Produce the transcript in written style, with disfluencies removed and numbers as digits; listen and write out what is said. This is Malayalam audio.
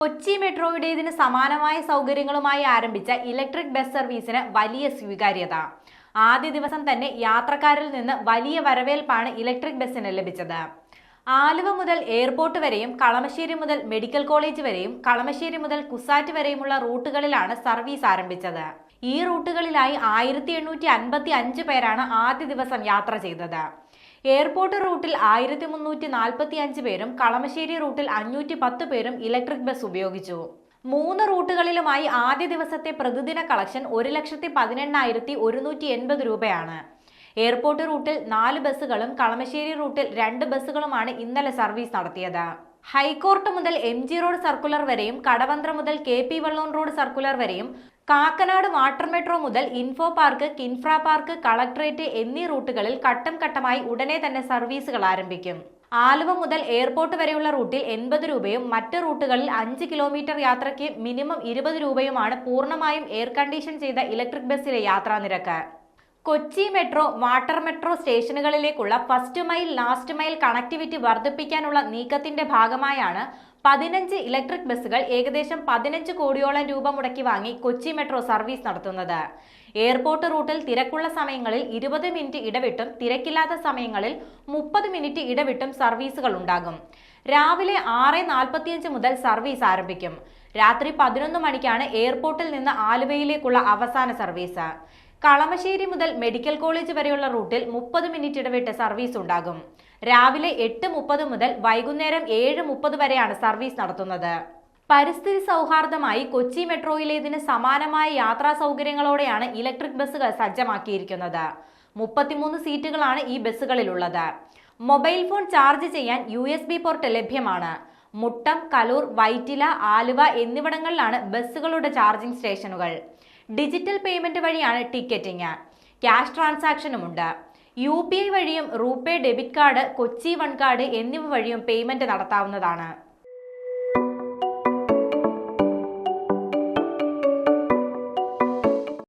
കൊച്ചി മെട്രോയുടേതിന് സമാനമായ സൗകര്യങ്ങളുമായി ആരംഭിച്ച ഇലക്ട്രിക് ബസ് സർവീസിന് വലിയ സ്വീകാര്യത. ആദ്യ ദിവസം തന്നെ യാത്രക്കാരിൽ നിന്ന് വലിയ വരവേൽപ്പാണ് ഇലക്ട്രിക് ബസ്സിന് ലഭിച്ചത്. ആലുവ മുതൽ എയർപോർട്ട് വരെയും കളമശ്ശേരി മുതൽ മെഡിക്കൽ കോളേജ് വരെയും കളമശ്ശേരി മുതൽ കുസാറ്റ് വരെയുമുള്ള റൂട്ടുകളിലാണ് സർവീസ് ആരംഭിച്ചത്. ഈ റൂട്ടുകളിലായി 1855 പേരാണ് ആദ്യ ദിവസം യാത്ര ചെയ്തത്. എയർപോർട്ട് റൂട്ടിൽ 1345 പേരും കളമശ്ശേരി റൂട്ടിൽ 510 പേരും ഇലക്ട്രിക് ബസ് ഉപയോഗിച്ചു. 3 റൂട്ടുകളിലുമായി ആദ്യ ദിവസത്തെ പ്രതിദിന കളക്ഷൻ 1,18,180 രൂപയാണ്. എയർപോർട്ട് റൂട്ടിൽ 4 ബസ്സുകളും കളമശ്ശേരി റൂട്ടിൽ 2 ബസ്സുകളുമാണ് ഇന്നലെ സർവീസ് നടത്തിയത്. ഹൈക്കോർട്ട് മുതൽ MG റോഡ് സർക്കുലർ വരെയും കടവന്ത്ര മുതൽ KP വള്ളോൺ റോഡ് സർക്കുലർ വരെയും കാക്കനാട് വാട്ടർ മെട്രോ മുതൽ info park, KINFRA park, collectorate എന്നീ റൂട്ടുകളിൽ ഘട്ടം ഘട്ടമായി ഉടനെ തന്നെ സർവീസുകൾ ആരംഭിക്കും. ആലുവ മുതൽ എയർപോർട്ട് വരെയുള്ള റൂട്ടിൽ 80 രൂപയും മറ്റ് റൂട്ടുകളിൽ 5 കിലോമീറ്റർ യാത്രയ്ക്ക് മിനിമം 20 രൂപയുമാണ് പൂർണ്ണമായും എയർ കണ്ടീഷൻ ചെയ്ത ഇലക്ട്രിക് ബസ്സിലെ യാത്രാനിരക്ക്. കൊച്ചി മെട്രോ, വാട്ടർ മെട്രോ സ്റ്റേഷനുകളിലേക്കുള്ള first mile, last mile connectivity വർദ്ധിപ്പിക്കാനുള്ള നീക്കത്തിന്റെ ഭാഗമായാണ് 15 ഇലക്ട്രിക് ബസ്സുകൾ ഏകദേശം 15 കോടിയോളം രൂപ മുടക്കി വാങ്ങി കൊച്ചി മെട്രോ സർവീസ് നടത്തുന്നത്. എയർപോർട്ട് റൂട്ടിൽ തിരക്കുള്ള സമയങ്ങളിൽ 20 മിനിറ്റ് ഇടവിട്ടും തിരക്കില്ലാത്ത സമയങ്ങളിൽ 30 മിനിറ്റ് ഇടവിട്ടും സർവീസുകൾ ഉണ്ടാകും. രാവിലെ 6:45 മുതൽ സർവീസ് ആരംഭിക്കും. രാത്രി 11 മണിക്കാണ് എയർപോർട്ടിൽ നിന്ന് ആലുവയിലേക്കുള്ള അവസാന സർവീസ്. കളമശ്ശേരി മുതൽ മെഡിക്കൽ കോളേജ് വരെയുള്ള റൂട്ടിൽ 30 മിനിറ്റ് ഇടവിട്ട് സർവീസ് ഉണ്ടാകും. രാവിലെ 8:30 മുതൽ വൈകുന്നേരം 7:30 വരെയാണ് സർവീസ് നടത്തുന്നത്. പരിസ്ഥിതി സൗഹാർദ്ദമായി കൊച്ചി മെട്രോയിലേതിന് സമാനമായ യാത്രാ സൗകര്യങ്ങളോടെയാണ് ഇലക്ട്രിക് ബസ്സുകൾ സജ്ജമാക്കിയിരിക്കുന്നത്. 33 സീറ്റുകളാണ് ഈ ബസ്സുകളിലുള്ളത്. മൊബൈൽ ഫോൺ ചാർജ് ചെയ്യാൻ USB പോർട്ട് ലഭ്യമാണ്. മുട്ടം, കലൂർ, വൈറ്റില, ആലുവ എന്നിവിടങ്ങളിലാണ് ബസ്സുകളുടെ ചാർജിംഗ് സ്റ്റേഷനുകൾ. ഡിജിറ്റൽ പേയ്മെന്റ് വഴിയാണ് ടിക്കറ്റിംഗ്. ക്യാഷ് ട്രാൻസാക്ഷനുമുണ്ട്. UPI വഴിയും RuPay debit card, Kochi one card എന്നിവ വഴിയും പേയ്മെന്റ് നടത്താവുന്നതാണ്.